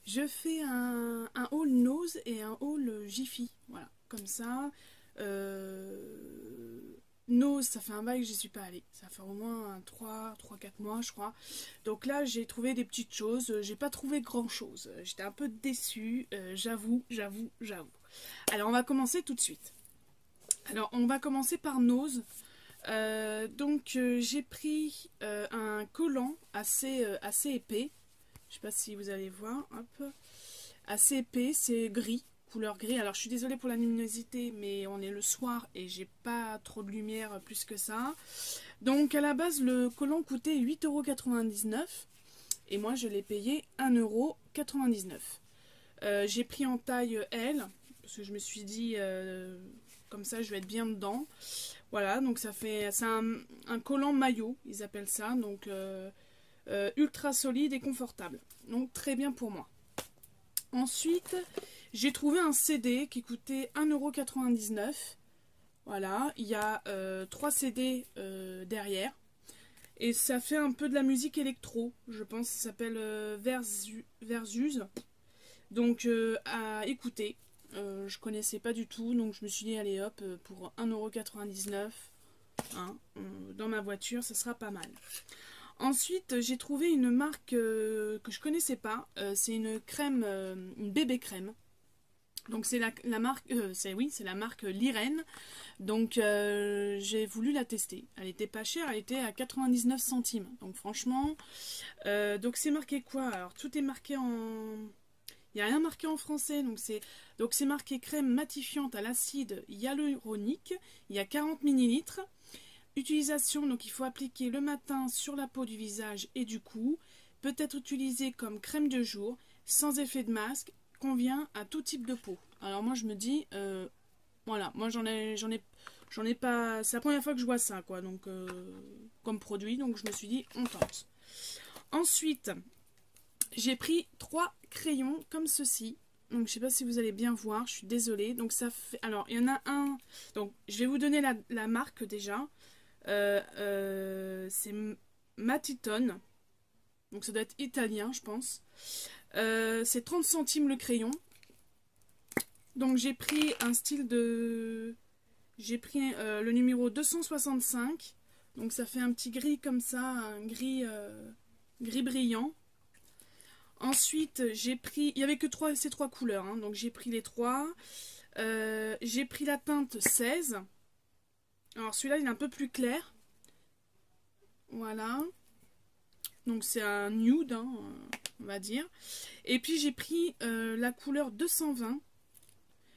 Je fais un haul Nose et un haul Jiffy. Voilà, comme ça. Nose, ça fait un bail que j'y suis pas allée. Ça fait au moins 3-4 mois, je crois. Donc là, j'ai trouvé des petites choses. J'ai pas trouvé grand-chose. J'étais un peu déçue. J'avoue. Alors, on va commencer tout de suite. Alors, on va commencer par Nose. J'ai pris un collant assez épais. Je sais pas si vous allez voir. Hop. Assez épais, c'est gris, couleur gris. Alors je suis désolée pour la luminosité, mais on est le soir et j'ai pas trop de lumière plus que ça. Donc à la base, le collant coûtait 8,99 € et moi je l'ai payé 1,99 €. J'ai pris en taille L parce que je me suis dit comme ça je vais être bien dedans. Voilà, donc c'est un collant maillot, ils appellent ça, donc ultra solide et confortable. Donc très bien pour moi. Ensuite, j'ai trouvé un CD qui coûtait 1,99 €. Voilà, il y a 3 CD derrière. Et ça fait un peu de la musique électro, je pense. Ça s'appelle Versus. Donc à écouter. Je connaissais pas du tout, donc je me suis dit, allez hop, pour 1,99 €, hein, dans ma voiture, ça sera pas mal. Ensuite, j'ai trouvé une marque que je connaissais pas. C'est une crème, une bébé crème. Donc c'est la marque, c'est la marque Liren. Donc j'ai voulu la tester. Elle était pas chère, elle était à 99 centimes. Donc franchement, donc c'est marqué quoi? Alors tout est marqué en, il n'y a rien marqué en français. Donc c'est marqué crème matifiante à l'acide hyaluronique. Il y a 40 millilitres. Utilisation, donc il faut appliquer le matin sur la peau du visage et du cou. Peut être utilisé comme crème de jour, sans effet de masque, convient à tout type de peau. Alors moi je me dis, voilà, moi j'en ai pas, c'est la première fois que je vois ça, quoi, donc comme produit, donc je me suis dit, on tente. Ensuite, j'ai pris 3 crayons comme ceci. Donc je sais pas si vous allez bien voir, je suis désolée. Donc ça fait, alors il y en a un, donc je vais vous donner la marque déjà. C'est Matitone. Donc ça doit être italien, je pense. C'est 30 centimes le crayon. Donc j'ai pris un style de... J'ai pris le numéro 265. Donc ça fait un petit gris comme ça, un gris brillant. Ensuite, j'ai pris... Il n'y avait que ces 3 couleurs, hein, donc j'ai pris les 3. J'ai pris la teinte 16. Alors celui-là, il est un peu plus clair. Voilà. Donc c'est un nude, hein, on va dire. Et puis j'ai pris la couleur 220.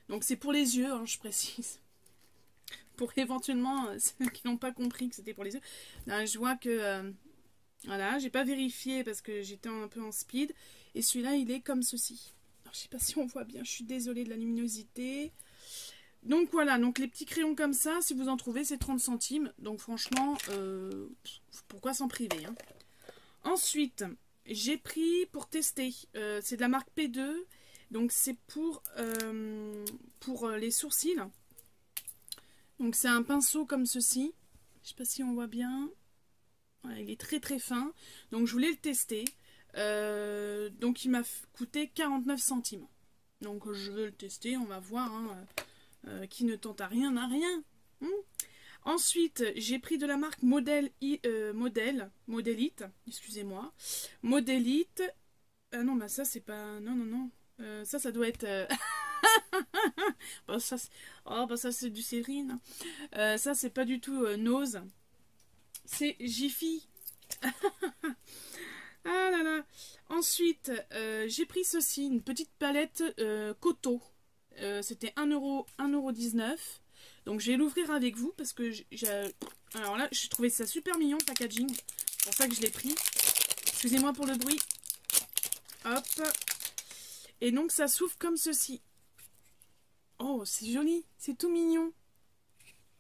Donc c'est pour les yeux, hein, je précise. Pour éventuellement ceux qui n'ont pas compris que c'était pour les yeux. Là, je vois que... voilà, j'ai pas vérifié parce que j'étais un peu en speed. Et celui-là, il est comme ceci. Alors je sais pas si on voit bien, je suis désolée de la luminosité. Donc voilà, donc les petits crayons comme ça, si vous en trouvez, c'est 30 centimes. Donc franchement, pourquoi s'en priver, hein. Ensuite, j'ai pris pour tester, c'est de la marque P2, donc c'est pour les sourcils. Donc c'est un pinceau comme ceci, je sais pas si on voit bien, voilà, il est très très fin, donc je voulais le tester, donc il m'a coûté 49 centimes. Donc je veux le tester, on va voir, hein, qui ne tente à rien n'a rien. Ensuite, j'ai pris de la marque Modélite, excusez-moi. Modélite. Ah non, bah ça c'est pas... Non. Ça doit être... bah, ça, oh, bah ça c'est du Cérine. Ça c'est pas du tout Nose. C'est Jiffy. Ah là là. Ensuite, j'ai pris ceci, une petite palette Coto. C'était 1,19 €. Donc je vais l'ouvrir avec vous parce que alors là, j'ai trouvé ça super mignon, le packaging. C'est pour ça que je l'ai pris. Excusez-moi pour le bruit. Hop. Et donc ça s'ouvre comme ceci. Oh, c'est joli, c'est tout mignon.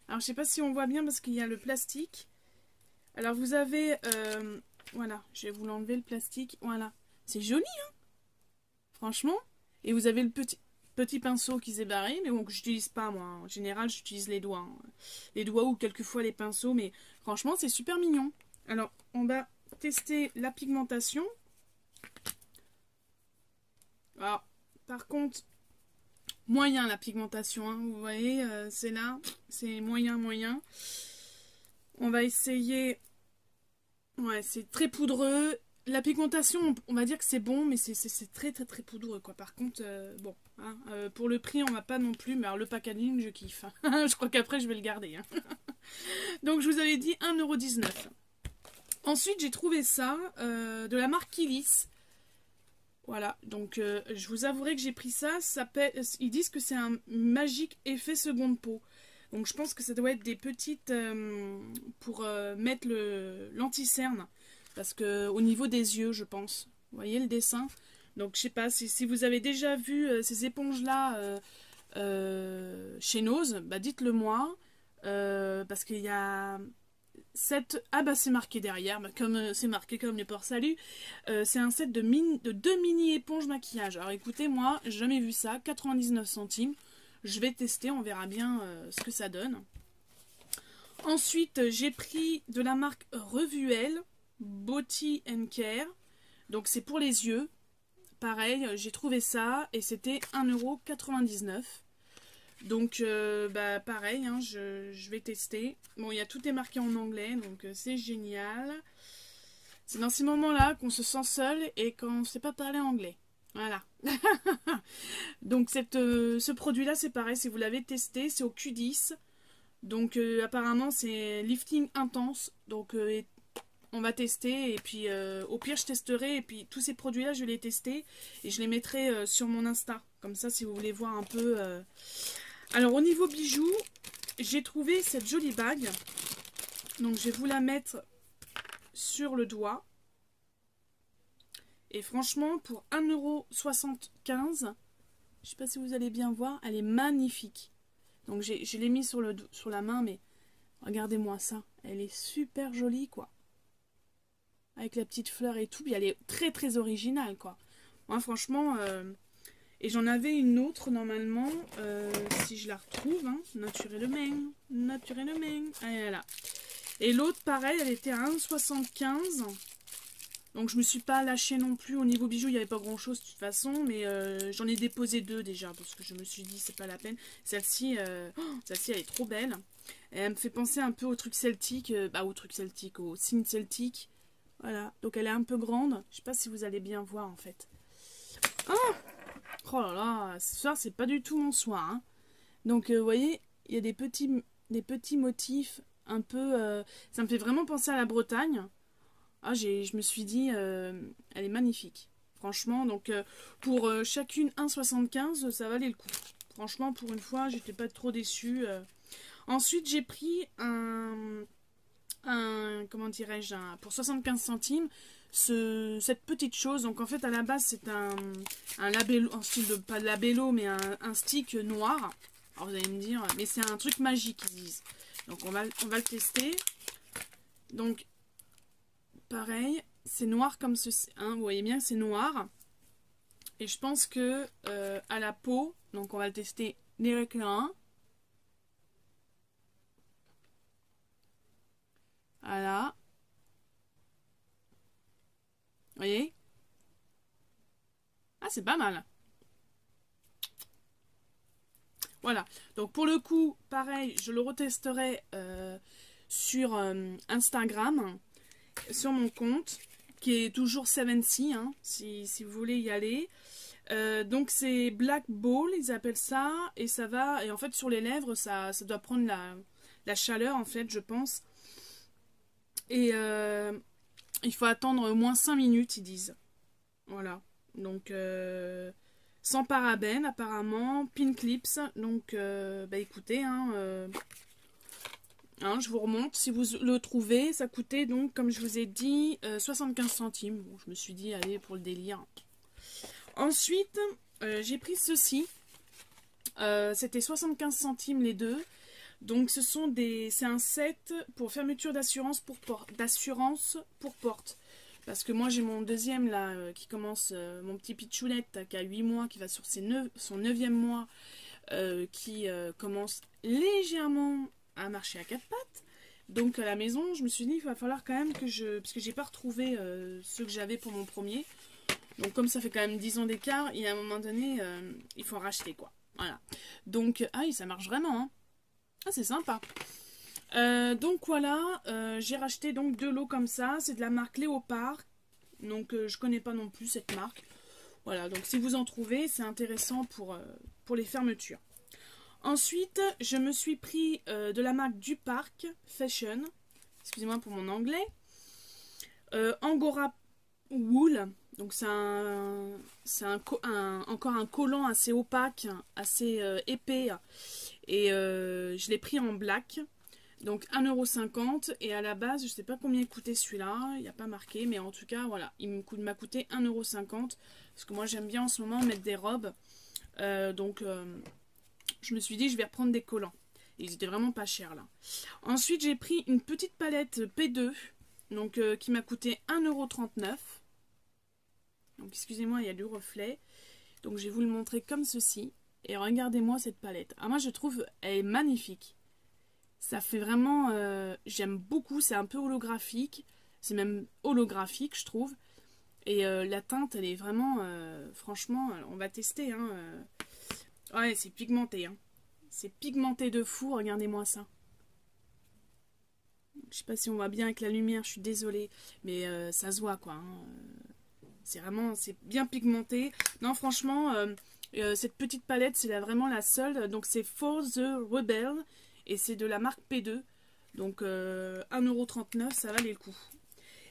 Alors je sais pas si on voit bien parce qu'il y a le plastique. Alors vous avez... voilà, je vais vous l'enlever le plastique. Voilà. C'est joli, hein, franchement. Et vous avez le petit pinceau qui s'est barré, mais bon, que j'utilise pas moi. En général, j'utilise les doigts. Hein. Les doigts ou quelquefois les pinceaux, mais franchement, c'est super mignon. Alors, on va tester la pigmentation. Alors, par contre, moyen la pigmentation, hein, vous voyez, c'est là, c'est moyen, moyen. On va essayer, ouais, c'est très poudreux. La pigmentation, on va dire que c'est bon, mais c'est très très très poudreux, quoi. Par contre, bon, hein, pour le prix, on va pas non plus, mais alors le packaging, je kiffe. Je crois qu'après, je vais le garder. Hein. Donc, je vous avais dit 1,19 €. Ensuite, j'ai trouvé ça de la marque Kilis. Voilà, donc je vous avouerai que j'ai pris ça. Ils disent que c'est un magique effet seconde peau. Donc je pense que ça doit être des petites pour mettre l'anti-cerne. Parce que au niveau des yeux, je pense. Vous voyez le dessin? Donc je sais pas, si vous avez déjà vu ces éponges-là chez Nose, bah dites-le moi. Parce qu'il y a... Ah bah c'est marqué derrière, bah, comme c'est marqué comme les ports salut. C'est un set de 2 mini éponges maquillage. Alors écoutez, moi, j'ai jamais vu ça, 99 centimes. Je vais tester, on verra bien ce que ça donne. Ensuite, j'ai pris de la marque Revuel, Beauty and Care. Donc c'est pour les yeux. Pareil, j'ai trouvé ça et c'était 1,99 €. Donc, bah, pareil, hein, je vais tester. Bon, tout est marqué en anglais, donc c'est génial. C'est dans ces moments-là qu'on se sent seul et qu'on ne sait pas parler anglais. Voilà. Donc, ce produit-là, c'est pareil, si vous l'avez testé, c'est au Q10. Donc, apparemment, c'est lifting intense. Donc, on va tester. Et puis, au pire, je testerai. Et puis, tous ces produits-là, je vais les tester. Et je les mettrai sur mon Insta. Comme ça, si vous voulez voir un peu... Alors au niveau bijoux, j'ai trouvé cette jolie bague. Donc je vais vous la mettre sur le doigt. Et franchement, pour 1,75 €, je ne sais pas si vous allez bien voir, elle est magnifique. Donc je l'ai mis sur la main, mais regardez-moi ça. Elle est super jolie, quoi. Avec la petite fleur et tout, puis elle est très très originale, quoi. Moi franchement... Et j'en avais une autre normalement, si je la retrouve, hein, naturellement, allez là. Et l'autre pareil, elle était à 1,75 €. Donc je me suis pas lâchée non plus au niveau bijoux, il n'y avait pas grand chose de toute façon, mais j'en ai déposé 2 déjà, parce que je me suis dit c'est pas la peine. Celle-ci, elle est trop belle. Et elle me fait penser un peu au truc celtique, au signe celtique. Voilà, donc elle est un peu grande, je sais pas si vous allez bien voir en fait. Oh là là, ça c'est pas du tout mon soin. Hein. Donc vous voyez, il y a des petits motifs un peu... ça me fait vraiment penser à la Bretagne. Ah, je me suis dit, elle est magnifique. Franchement, donc pour chacune 1,75 €, ça valait le coup. Franchement, pour une fois, j'étais pas trop déçue. Ensuite, j'ai pris comment dirais-je, pour 75 centimes, cette petite chose. Donc en fait à la base c'est un labello, un style de, pas de labello mais un stick noir. Alors vous allez me dire, mais c'est un truc magique ils disent. Donc on va le tester. Donc pareil, c'est noir comme ceci, hein, vous voyez bien c'est noir. Et je pense que à la peau, donc on va le tester direct là. Voilà. Vous voyez? Ah, c'est pas mal. Voilà. Donc, pour le coup, pareil, je le retesterai sur Instagram, sur mon compte, qui est toujours 7C, hein, si vous voulez y aller. Donc, c'est Black Ball, ils appellent ça. Et ça va... Et en fait, sur les lèvres, ça doit prendre la chaleur, en fait, je pense. Et il faut attendre au moins 5 minutes, ils disent. Voilà. Donc, sans parabènes, apparemment. Pin clips. Donc, bah écoutez, hein, je vous remonte. Si vous le trouvez, ça coûtait donc, comme je vous ai dit, 75 centimes. Bon, je me suis dit, allez, pour le délire. Ensuite, j'ai pris ceci. C'était 75 centimes les deux. Donc c'est un set pour fermeture d'assurance pour porte. Parce que moi j'ai mon deuxième là qui commence, mon petit pitchounette qui a 8 mois, qui va sur son 9e mois, qui commence légèrement à marcher à 4 pattes. Donc à la maison je me suis dit il va falloir quand même que parce que j'ai pas retrouvé ceux que j'avais pour mon premier. Donc comme ça fait quand même 10 ans d'écart, et à un moment donné, il faut en racheter quoi. Voilà. Donc, ah oui, ça marche vraiment. Hein. Ah, c'est sympa. Donc voilà, j'ai racheté donc 2 lots comme ça. C'est de la marque Léopard. Donc je connais pas non plus cette marque. Voilà, donc si vous en trouvez, c'est intéressant pour les fermetures. Ensuite, je me suis pris de la marque du Parc Fashion. Excusez-moi pour mon anglais. Angora Wool. Donc c'est encore un collant assez opaque, assez épais. Et je l'ai pris en black. Donc 1,50 € et à la base, je ne sais pas combien il coûtait celui-là, il n'y a pas marqué, mais en tout cas, voilà, il m'a coûté 1,50 € parce que moi j'aime bien en ce moment mettre des robes. Donc je me suis dit, je vais reprendre des collants. Et ils étaient vraiment pas chers là. Ensuite, j'ai pris une petite palette P2, donc qui m'a coûté 1,39 €. Donc excusez-moi, il y a du reflet. Donc je vais vous le montrer comme ceci. Et regardez-moi cette palette. Ah, moi je trouve, elle est magnifique. Ça fait vraiment... j'aime beaucoup, c'est un peu holographique. C'est même holographique, je trouve. Et la teinte, elle est vraiment... franchement, on va tester. Hein, ouais, c'est pigmenté. Hein. C'est pigmenté de fou, regardez-moi ça. Je sais pas si on voit bien avec la lumière, je suis désolée. Mais ça se voit, quoi. Hein. C'est vraiment... c'est bien pigmenté. Non, franchement, cette petite palette, c'est vraiment la seule. Donc c'est For the Rebel. Et c'est de la marque P2. Donc 1,39 €, ça valait le coup.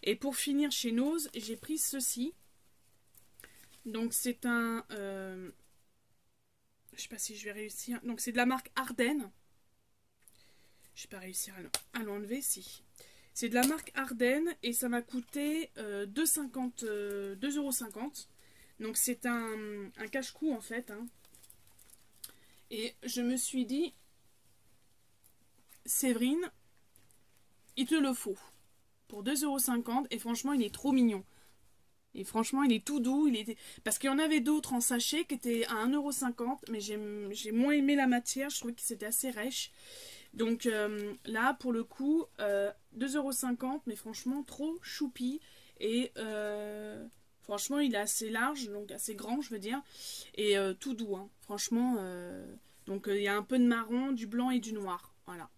Et pour finir chez Nose, j'ai pris ceci. Donc c'est un... je sais pas si je vais réussir. Donc c'est de la marque Ardennes. Je vais pas réussir à l'enlever, si. C'est de la marque Ardennes et ça m'a coûté 2,50 €. Donc c'est un cache-cou en fait. Hein. Et je me suis dit... Séverine, il te le faut. Pour 2,50 € et franchement, il est trop mignon. Et franchement, il est tout doux. Parce qu'il y en avait d'autres en sachet qui étaient à 1,50 €, mais j'ai moins aimé la matière. Je trouvais que c'était assez rêche. Donc là, pour le coup, 2,50 €, mais franchement, trop choupi. Et franchement, il est assez large, donc assez grand, je veux dire. Et tout doux, hein. Franchement. Donc il y a un peu de marron, du blanc et du noir. Voilà.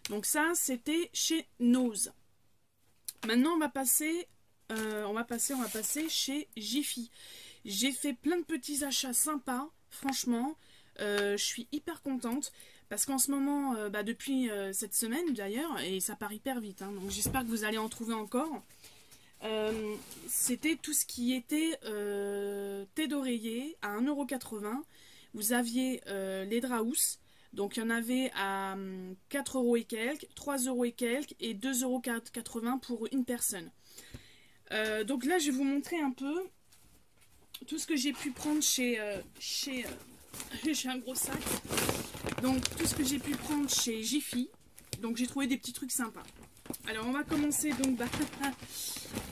Donc ça, c'était chez Nose. Maintenant, on va passer chez Jiffy. J'ai fait plein de petits achats sympas, franchement. Je suis hyper contente parce qu'en ce moment, depuis cette semaine d'ailleurs, et ça part hyper vite, hein, donc j'espère que vous allez en trouver encore. C'était tout ce qui était thé d'oreiller à 1,80 €. Vous aviez les Draus. Donc il y en avait à 4 € et quelques, 3 € et quelques et 2,80 € pour une personne. Donc là je vais vous montrer un peu tout ce que j'ai pu prendre chez j'ai un gros sac. Donc tout ce que j'ai pu prendre chez Jiffy. Donc j'ai trouvé des petits trucs sympas. Alors on va commencer donc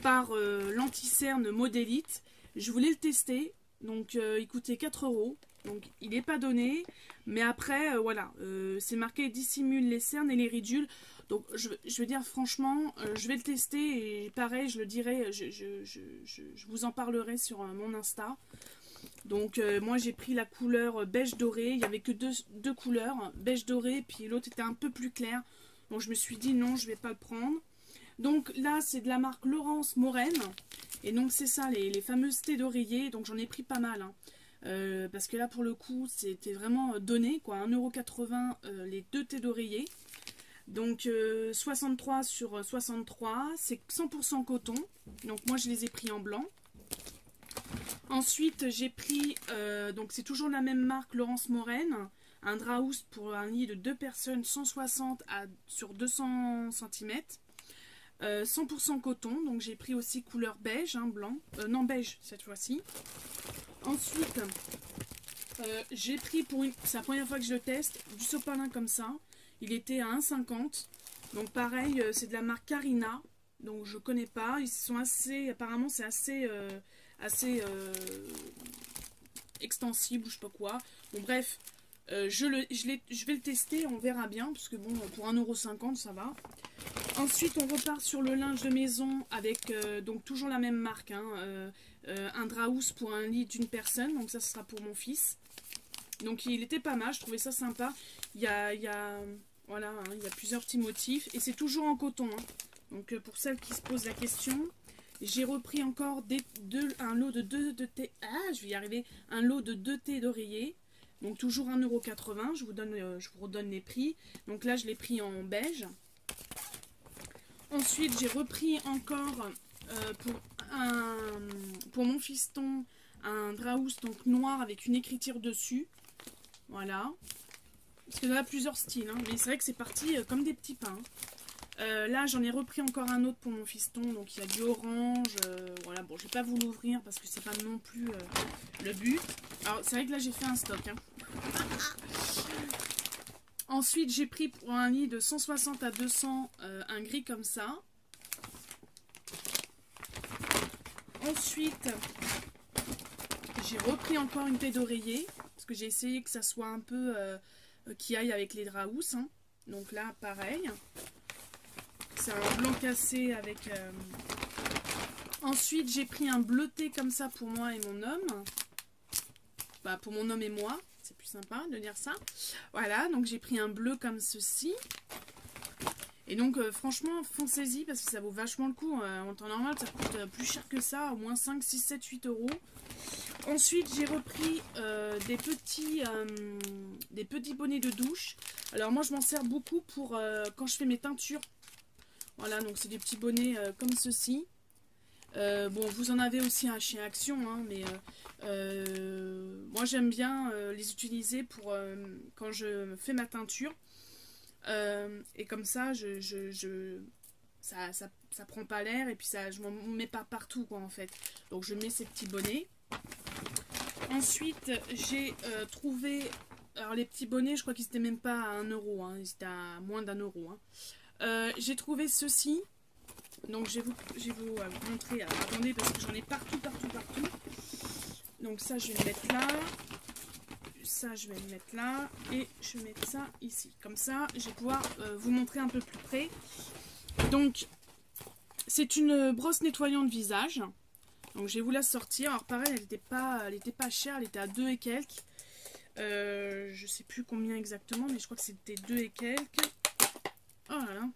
par l'anti-cerne Modélite. Je voulais le tester. Donc il coûtait 4 €. Donc il n'est pas donné. Mais après, voilà, c'est marqué dissimule les cernes et les ridules. Donc je veux dire franchement, je vais le tester et pareil, je le dirai, je vous en parlerai sur mon Insta. Donc moi j'ai pris la couleur beige doré, il n'y avait que deux couleurs, beige doré, puis l'autre était un peu plus clair. Donc je me suis dit non, je ne vais pas le prendre. Donc là c'est de la marque Laurence Morène. Et donc c'est ça, les fameuses thés d'oreiller, donc j'en ai pris pas mal. Hein. Parce que là pour le coup c'était vraiment donné quoi, 1,80 € les deux thés d'oreiller. Donc 63 sur 63, c'est 100% coton. Donc moi je les ai pris en blanc. Ensuite j'ai pris, donc c'est toujours la même marque Laurence Morène, un Draus pour un lit de 2 personnes 160 sur 200 cm. 100% coton, donc j'ai pris aussi couleur beige, hein, blanc, non beige cette fois-ci. Ensuite, j'ai pris c'est la première fois que je le teste, du sopalin comme ça. Il était à 1,50 €. Donc pareil, c'est de la marque Carina. Donc je connais pas. Ils sont assez, apparemment c'est assez extensible ou je sais pas quoi. Bon bref, Je vais le tester, on verra bien, parce que bon, pour 1,50 € ça va. Ensuite, on repart sur le linge de maison avec donc toujours la même marque, hein, un Draus pour un lit d'une personne, donc ça ce sera pour mon fils. Donc il était pas mal, je trouvais ça sympa. Voilà, hein, il y a plusieurs petits motifs et c'est toujours en coton. Hein. Donc pour celles qui se posent la question, j'ai repris encore un lot de 2 thé. Ah, je vais y arriver. Un lot de 2 thés d'oreiller. Donc toujours 1,80 €. Je vous redonne les prix. Donc là, je l'ai pris en beige. Ensuite, j'ai repris encore pour mon fiston un Draus donc noir avec une écriture dessus. Voilà. Parce qu'il y en a plusieurs styles. Hein. Mais c'est vrai que c'est parti comme des petits pains. Là, j'en ai repris encore un autre pour mon fiston. Donc, il y a du orange. Voilà, bon, je vais pas vous l'ouvrir parce que c'est pas non plus le but. Alors, c'est vrai que là, j'ai fait un stock. Hein. Ensuite, j'ai pris pour un lit de 160 à 200 un gris comme ça. Ensuite, j'ai repris encore une paix d'oreiller. Parce que j'ai essayé que ça soit un peu... qui aille avec les Draus. Hein. Donc là, pareil. C'est un blanc cassé avec... Ensuite, j'ai pris un bleuté comme ça pour moi et mon homme. Bah, pour mon homme et moi. C'est plus sympa de dire ça. Voilà, donc j'ai pris un bleu comme ceci. Et donc, franchement, foncez-y parce que ça vaut vachement le coup. En temps normal, ça coûte plus cher que ça. Au moins 5, 6, 7, 8 €. Ensuite, j'ai repris des petits bonnets de douche. Alors, moi, je m'en sers beaucoup pour quand je fais mes teintures. Voilà, donc c'est des petits bonnets comme ceci. Bon, vous en avez aussi chez Action, hein, mais moi j'aime bien les utiliser pour quand je fais ma teinture. Et comme ça, ça prend pas l'air et puis ça, je m'en mets pas partout, quoi, en fait. Donc je mets ces petits bonnets. Ensuite, j'ai trouvé... Alors les petits bonnets, je crois qu'ils étaient même pas à 1 €, hein, ils étaient à moins d'1 €. Hein. J'ai trouvé ceci. Donc je vais vous montrer. Alors, attendez, parce que j'en ai partout. Donc ça, je vais le mettre là. Ça, je vais le mettre là. Et je vais mettre ça ici. Comme ça, je vais pouvoir vous montrer un peu plus près. Donc, c'est une brosse nettoyante visage. Donc je vais vous la sortir. Alors pareil, elle était pas chère. Elle était à 2 et quelques. Je sais plus combien exactement, mais je crois que c'était 2 et quelques. Oh là là.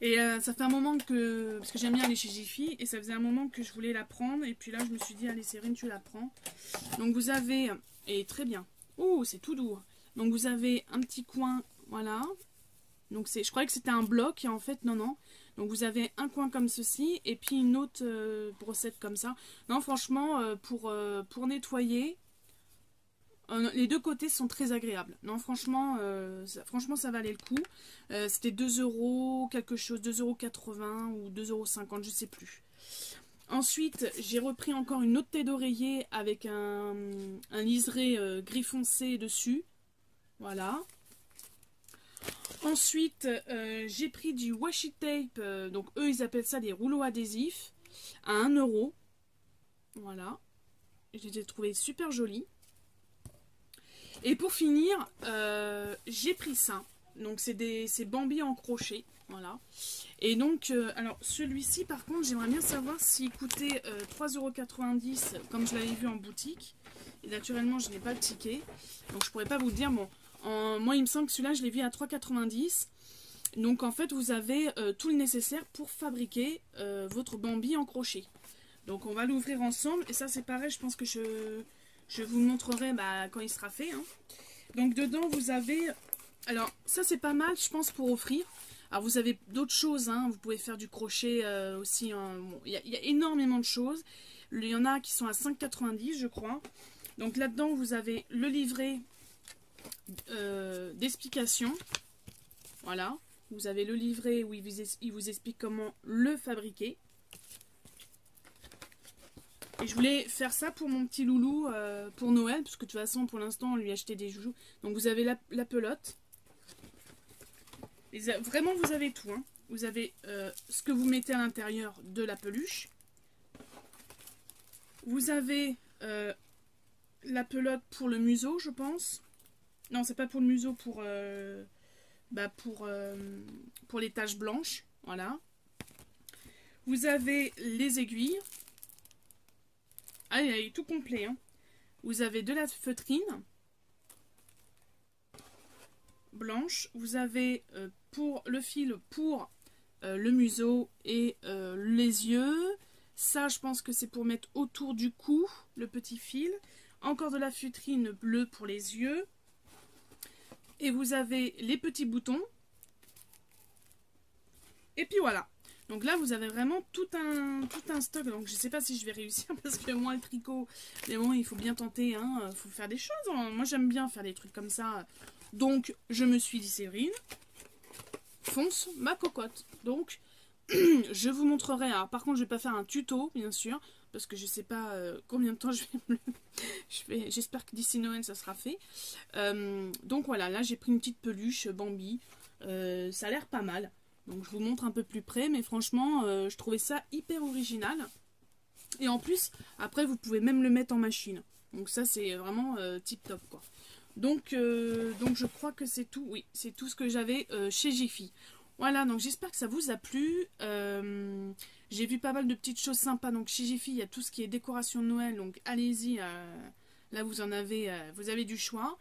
Et ça fait un moment que... Parce que j'aime bien aller chez Jiffy. Et ça faisait un moment que je voulais la prendre. Et puis là, je me suis dit, allez Cérine, tu la prends. Donc vous avez... Et très bien. Oh, c'est tout doux. Donc vous avez un petit coin, voilà. Donc je croyais que c'était un bloc. Et en fait, non. Donc vous avez un coin comme ceci. Et puis une autre brossette comme ça. Non, franchement, pour nettoyer... les deux côtés sont très agréables. Non, franchement, ça valait le coup. C'était 2 € quelque chose, 2,80 € ou 2,50 €, je sais plus. Ensuite, j'ai repris encore une autre tête d'oreiller avec un liseré gris foncé dessus. Voilà. Ensuite, j'ai pris du washi tape. Donc eux, ils appellent ça des rouleaux adhésifs. À 1 €. Voilà. Je les ai trouvés super jolis. Et pour finir, j'ai pris ça. Donc c'est Bambi en crochet. Voilà. Et donc, alors celui-ci par contre, j'aimerais bien savoir s'il coûtait 3,90 € comme je l'avais vu en boutique. Et naturellement, je n'ai pas le ticket. Donc je pourrais pas vous le dire. Bon, moi il me semble que celui-là, je l'ai vu à 3,90 €. Donc en fait, vous avez tout le nécessaire pour fabriquer votre Bambi en crochet. Donc on va l'ouvrir ensemble. Et ça c'est pareil, je pense que je vous montrerai quand il sera fait. Hein. Donc dedans, vous avez... Alors, ça c'est pas mal, je pense, pour offrir. Alors, vous avez d'autres choses. Hein. Vous pouvez faire du crochet aussi. Bon, il y a énormément de choses. Il y en a qui sont à 5,90 €, je crois. Donc là-dedans, vous avez le livret d'explication. Voilà. Vous avez le livret où il vous explique comment le fabriquer. Et je voulais faire ça pour mon petit loulou pour Noël, parce que de toute façon, pour l'instant, on lui a acheté des joujoux. Donc vous avez la pelote. Et vraiment, vous avez tout. Hein. Vous avez ce que vous mettez à l'intérieur de la peluche. Vous avez la pelote pour le museau, je pense. Non, c'est pas pour le museau, pour les taches blanches. Voilà. Vous avez les aiguilles. Ah, il est tout complet. Hein. Vous avez de la feutrine blanche. Vous avez pour le fil pour le museau et les yeux. Ça, je pense que c'est pour mettre autour du cou, le petit fil. Encore de la feutrine bleue pour les yeux. Et vous avez les petits boutons. Et puis voilà. Donc là, vous avez vraiment tout un stock. Donc je ne sais pas si je vais réussir parce que moi, le tricot, mais bon, il faut bien tenter. Il faut faire des choses. Hein. Moi, j'aime bien faire des trucs comme ça. Donc, je me suis dit, Séverine, fonce ma cocotte. Donc, je vous montrerai. Alors, par contre, je ne vais pas faire un tuto, bien sûr, parce que je ne sais pas combien de temps je vais j'espère que d'ici Noël, ça sera fait. Donc, voilà, là, j'ai pris une petite peluche Bambi. Ça a l'air pas mal. Donc, je vous montre un peu plus près, mais franchement, je trouvais ça hyper original. Et en plus, après, vous pouvez même le mettre en machine. Donc, ça, c'est vraiment tip top, quoi. Donc je crois que c'est tout. Oui, c'est tout ce que j'avais chez Jiffy. Voilà, donc j'espère que ça vous a plu. J'ai vu pas mal de petites choses sympas. Donc chez Jiffy, il y a tout ce qui est décoration de Noël. Donc allez-y, là vous avez du choix.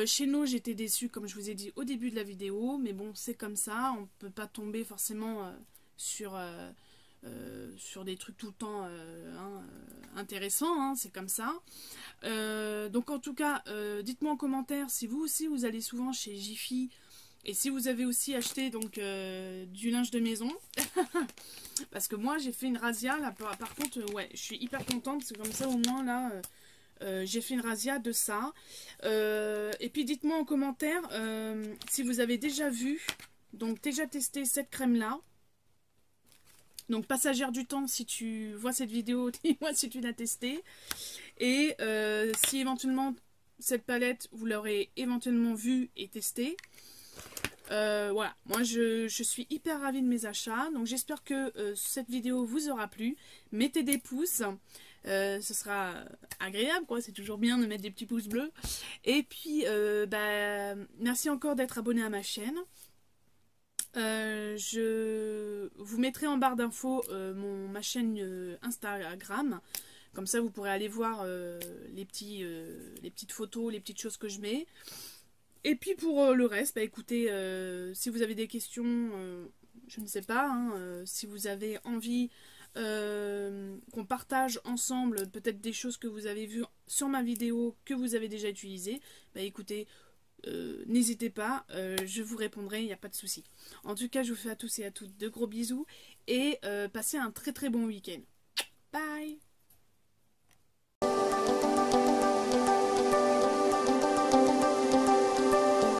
Chez nous, j'étais déçue, comme je vous ai dit au début de la vidéo. Mais bon, c'est comme ça. On ne peut pas tomber forcément sur des trucs tout le temps intéressants. Hein, c'est comme ça. Donc en tout cas, dites-moi en commentaire si vous aussi vous allez souvent chez Jiffy et si vous avez aussi acheté donc du linge de maison. Parce que moi j'ai fait une razzia là, par contre ouais, je suis hyper contente parce que comme ça au moins là j'ai fait une razzia de ça. Et puis dites-moi en commentaire si vous avez déjà vu, donc déjà testé cette crème là. Donc passagère du temps, si tu vois cette vidéo, dis-moi si tu l'as testée. Et si éventuellement cette palette, vous l'aurez éventuellement vue et testée. Voilà, moi je suis hyper ravie de mes achats. Donc j'espère que cette vidéo vous aura plu. Mettez des pouces, ce sera agréable, quoi. C'est toujours bien de mettre des petits pouces bleus. Et puis, merci encore d'être abonné à ma chaîne. Je vous mettrai en barre d'infos ma chaîne Instagram. Comme ça, vous pourrez aller voir les petites photos, les petites choses que je mets. Et puis pour le reste, bah, écoutez, si vous avez des questions, je ne sais pas, hein, si vous avez envie qu'on partage ensemble peut-être des choses que vous avez vues sur ma vidéo, que vous avez déjà utilisées, bah, écoutez, n'hésitez pas, je vous répondrai, il n'y a pas de souci. En tout cas, je vous fais à tous et à toutes de gros bisous et passez un très très bon week-end. Bye!